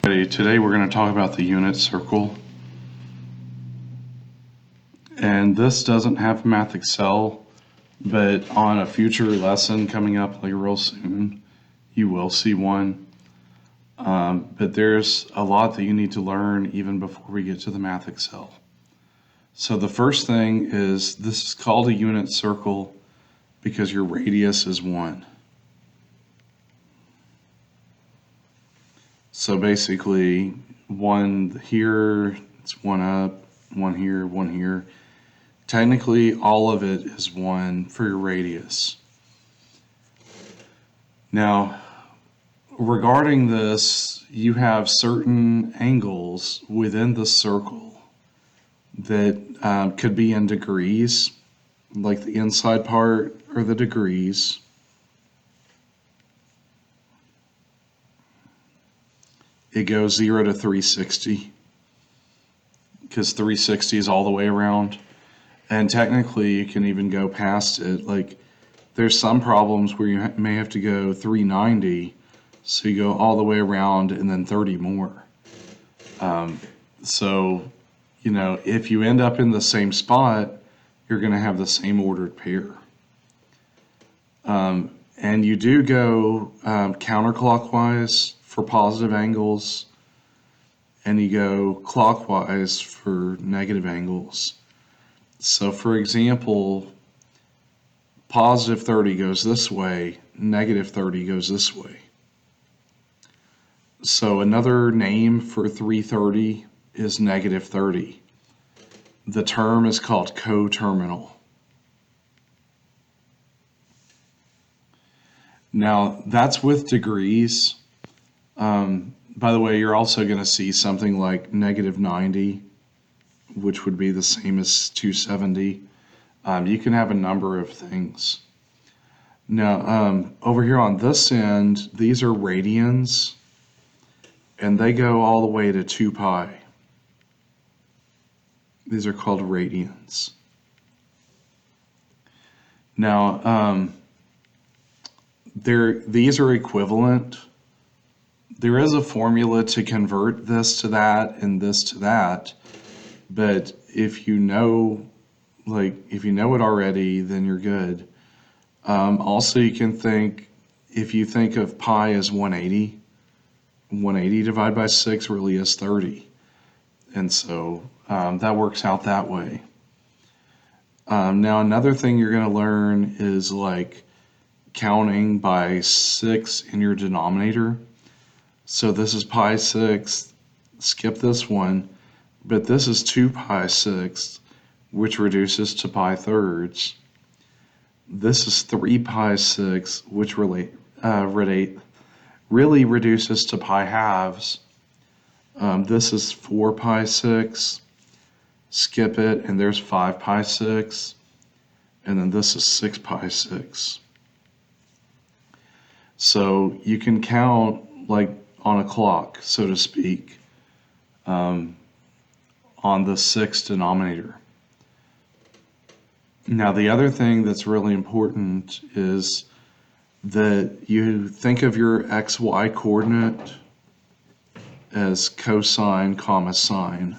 Today we're going to talk about the unit circle. And this doesn't have MathExcel, but on a future lesson coming up like real soon, you will see one. But there's a lot that you need to learn even before we get to the MathExcel. So the first thing is this is called a unit circle because your radius is 1. So basically 1 here, it's 1 up, 1 here, 1 here. Technically all of it is 1 for your radius. Now, regarding this, you have certain angles within the circle that could be in degrees, like the inside part are the degrees. It goes 0 to 360 because 360 is all the way around. And technically you can even go past it. Like there's some problems where you may have to go 390, so you go all the way around and then 30 more. So, you know, if you end up in the same spot, you're going to have the same ordered pair. And you do go counterclockwise for positive angles, and you go clockwise for negative angles. So for example, positive 30 goes this way, negative 30 goes this way. So another name for 330 is negative 30. The term is called coterminal. Now that's with degrees. By the way, you're also going to see something like negative 90, which would be the same as 270. You can have a number of things. Now, over here on this end, these are radians, and they go all the way to 2 pi. These are called radians. Now, these are equivalent. There is a formula to convert this to that and this to that, but if you know it already, then you're good. Also, you can think, if you think of pi as 180, 180 divided by 6 really is 30. And so that works out that way. Now, another thing you're going to learn is like counting by 6 in your denominator. So this is pi 6, skip this one, but this is 2 pi 6, which reduces to pi thirds. This is 3 pi 6, which really reduces to pi halves. This is 4 pi 6, skip it, and there's 5 pi 6, and then this is 6 pi 6. So you can count like on a clock, so to speak, on the 6 denominator. Now, the other thing that's really important is that you think of your XY coordinate as cosine comma sine.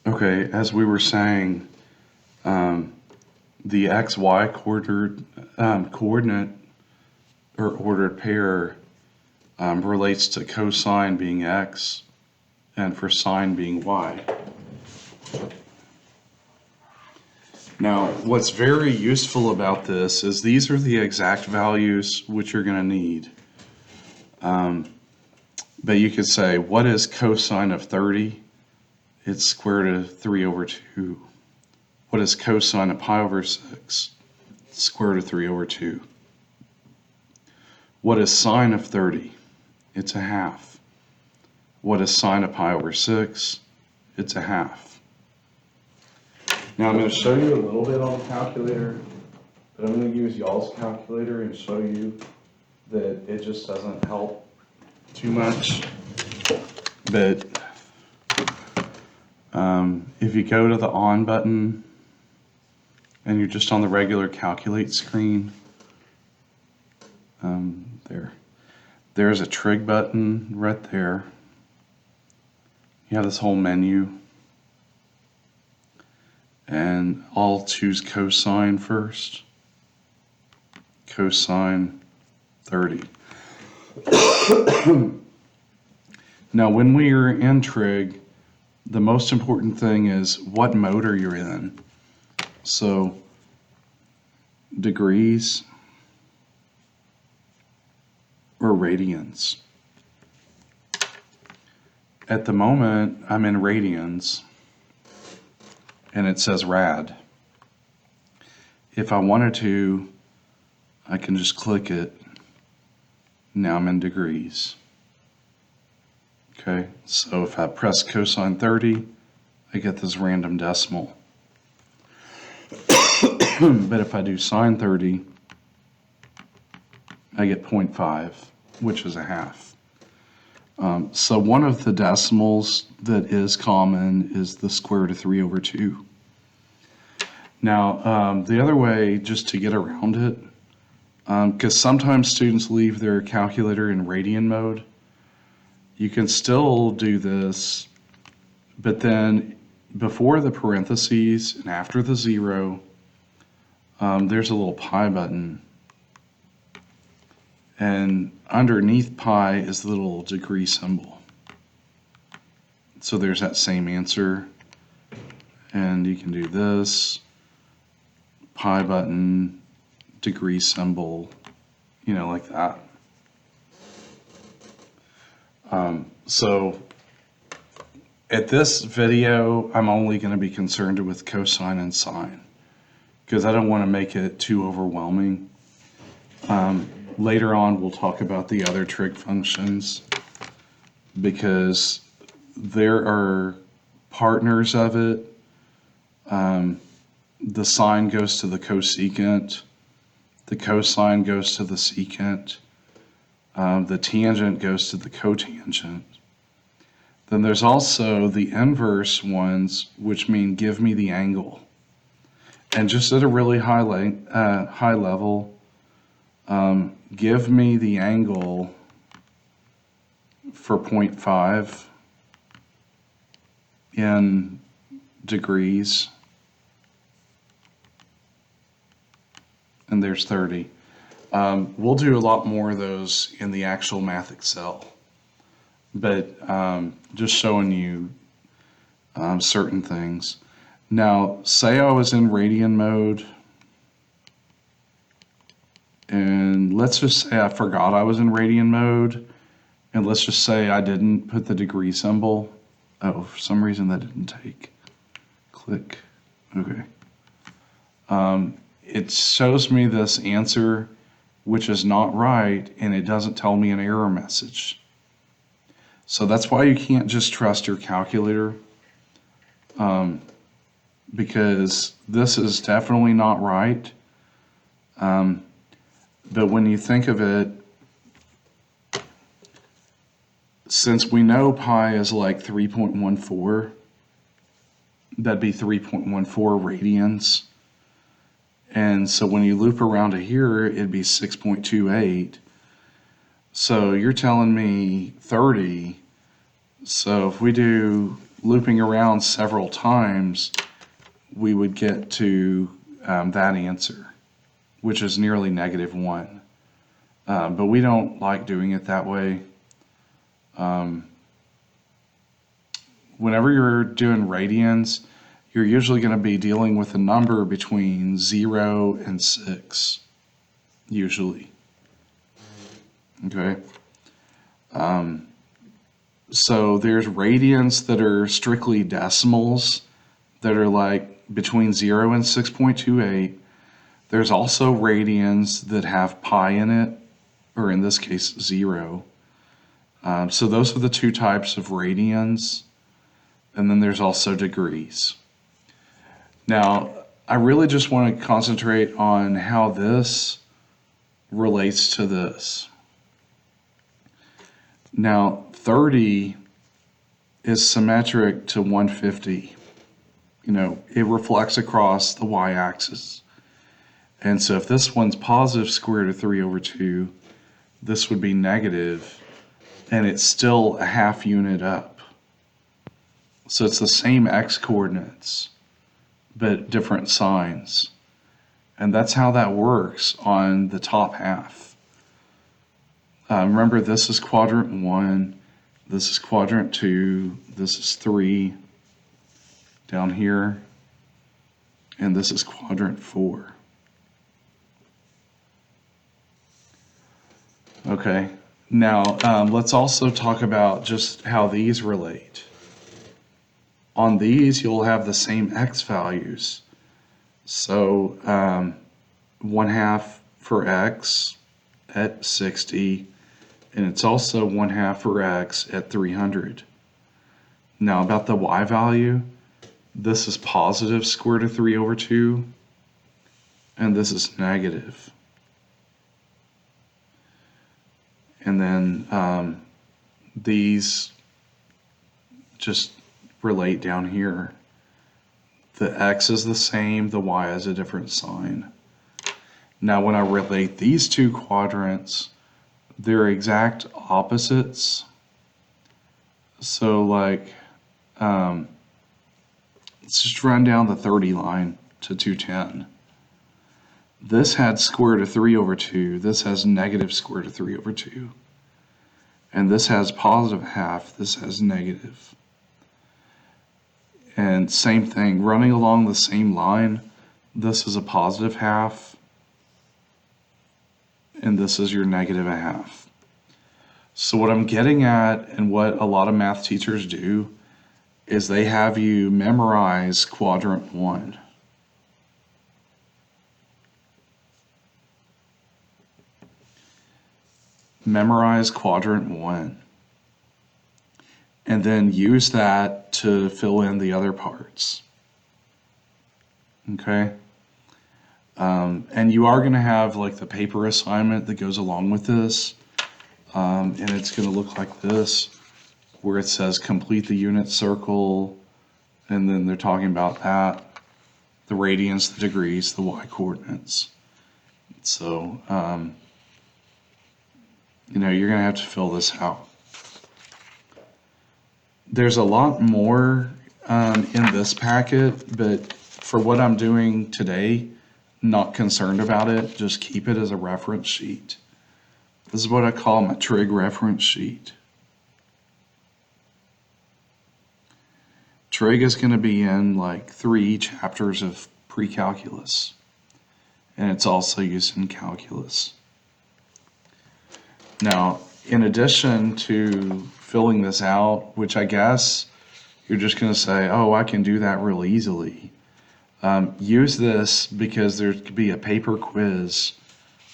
Okay, as we were saying, the XY coordinate or ordered pair relates to cosine being x and for sine being y. Now, what's very useful about this is these are the exact values which you're going to need. But you could say, what is cosine of 30? It's square root of 3 over 2. What is cosine of pi over 6? Square root of 3 over 2. What is sine of 30? It's a half. What is sine of pi over 6? It's a half. Now I'm going to show you a little bit on the calculator, but I'm going to use y'all's calculator and show you that it just doesn't help too much. But if you go to the on button and you're just on the regular calculate screen, there. There's a trig button right there. You have this whole menu. And I'll choose cosine first. Cosine 30. Now, when we are in trig, the most important thing is what motor you're in. So, degrees or radians. At the moment, I'm in radians, and it says rad. If I wanted to, I can just click it. Now I'm in degrees. Okay, so if I press cosine 30, I get this random decimal. But if I do sine 30, I get 0.5, which is a half. So one of the decimals that is common is the square root of 3 over 2. Now, the other way, just to get around it, because sometimes students leave their calculator in radian mode, you can still do this, but then before the parentheses and after the 0, there's a little pi button. And underneath pi is the little degree symbol. So there's that same answer. And you can do this, pi button, degree symbol, like that. So at this video, I'm only going to be concerned with cosine and sine because I don't want to make it too overwhelming. Later on, we'll talk about the other trig functions because there are partners of it. The sine goes to the cosecant. The cosine goes to the secant. The tangent goes to the cotangent. Then there's also the inverse ones, which mean give me the angle. And just at a really high level, give me the angle for 0.5 in degrees. And there's 30. We'll do a lot more of those in the actual Math Excel. But just showing you certain things. Now, say I was in radian mode, and let's just say I forgot I was in radian mode, and let's just say I didn't put the degree symbol. Oh, for some reason that didn't take. Click. Okay. It shows me this answer, which is not right, and it doesn't tell me an error message. So that's why you can't just trust your calculator, because this is definitely not right. But when you think of it, since we know pi is like 3.14, that'd be 3.14 radians. And so when you loop around to here, it'd be 6.28. So you're telling me 30. So if we do looping around several times, we would get to that answer, which is nearly -1. But we don't like doing it that way. Whenever you're doing radians, you're usually going to be dealing with a number between 0 and 6, usually. Okay. So there's radians that are strictly decimals that are like between 0 and 6.28. There's also radians that have pi in it, or in this case, 0. So those are the two types of radians. And then there's also degrees. Now, I really just want to concentrate on how this relates to this. Now, 30 is symmetric to 150. It reflects across the y-axis. And so if this one's positive square root of 3 over 2, this would be negative, and it's still a half unit up. So it's the same x coordinates, but different signs. And that's how that works on the top half. Remember, this is quadrant 1, this is quadrant 2, this is 3 down here, and this is quadrant 4. Okay, now let's also talk about just how these relate. On these, you'll have the same x values. So 1/2 for x at 60, and it's also 1/2 for x at 300. Now about the y value, this is positive square root of 3 over 2, and this is negative. And then these just relate down here. The x is the same, the y has a different sign. Now when I relate these two quadrants, they're exact opposites. So like, let's just run down the 30 line to 210. This had square root of 3 over 2. This has negative square root of 3 over 2. And this has positive half. This has negative. And same thing, running along the same line, this is a positive half. And this is your negative a half. So what I'm getting at, and what a lot of math teachers do, is they have you memorize quadrant 1. Memorize quadrant 1. And then use that to fill in the other parts. Okay? And you are going to have like the paper assignment that goes along with this. And it's going to look like this, where it says complete the unit circle, and then they're talking about that, the radians, the degrees, the y coordinates. So, you know, you're going to have to fill this out. There's a lot more in this packet, but for what I'm doing today, not concerned about it. Just keep it as a reference sheet. This is what I call my trig reference sheet. Trig is going to be in like 3 chapters of pre-calculus, and it's also used in calculus. Now, in addition to filling this out, which I guess you're just going to say, oh, I can do that real easily. Use this because there could be a paper quiz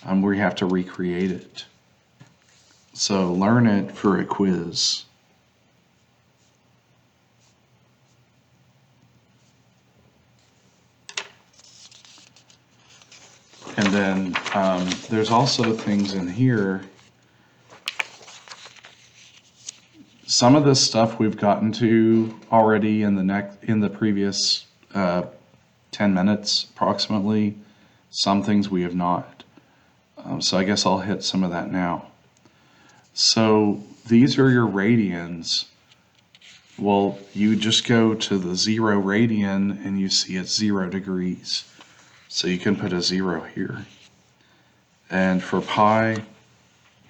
where you have to recreate it. So learn it for a quiz. And then there's also things in here. Some of this stuff we've gotten to already in the previous 10 minutes approximately. Some things we have not. So I guess I'll hit some of that now. So these are your radians. Well, you just go to the 0 radian and you see it's 0 degrees. So you can put a 0 here. And for pi,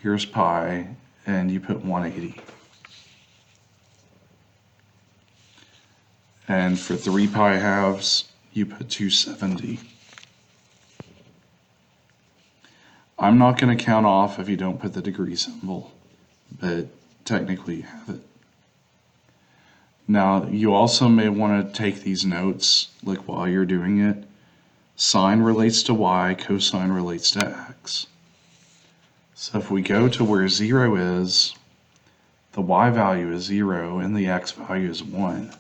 here's pi, and you put 180. And for 3 pi halves, you put 270. I'm not going to count off if you don't put the degree symbol, but technically you have it. Now, you also may want to take these notes, like while you're doing it. Sine relates to y, cosine relates to x. So if we go to where 0 is, the y value is 0 and the x value is 1.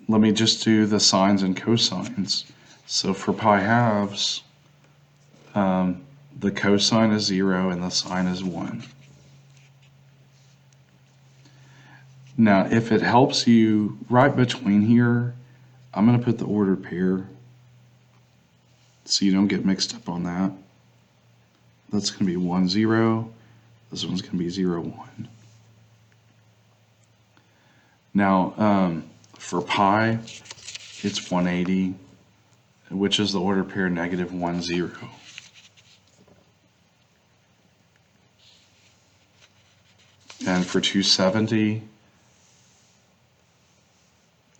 Let me just do the sines and cosines. So for pi halves, the cosine is 0 and the sine is 1. Now, if it helps you, right between here, I'm going to put the ordered pair. so you don't get mixed up on that. That's going to be 1, 0. This one's going to be 0, 1. Now, for pi, it's 180, which is the order pair negative 1, 0. And for 270,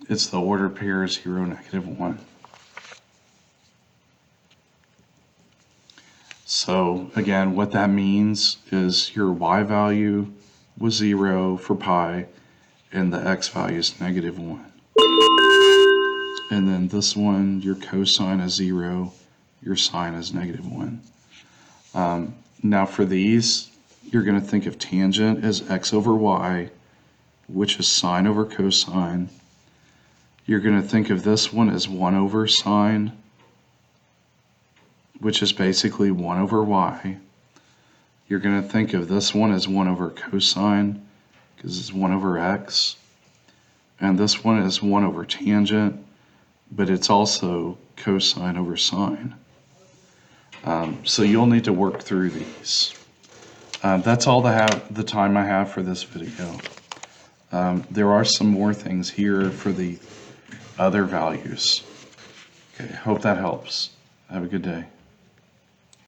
it's the order pair 0, negative 1. So again, what that means is your y value was 0 for pi, and the x value is negative 1. And then this one, your cosine is 0, your sine is negative 1. Now for these, you're going to think of tangent as x over y, which is sine over cosine. You're going to think of this one as 1 over sine, which is basically 1 over y. You're going to think of this one as 1 over cosine, because it's 1 over x. And this one is 1 over tangent, but it's also cosine over sine. So you'll need to work through these. That's all the time I have for this video. There are some more things here for the other values. Okay, hope that helps. Have a good day.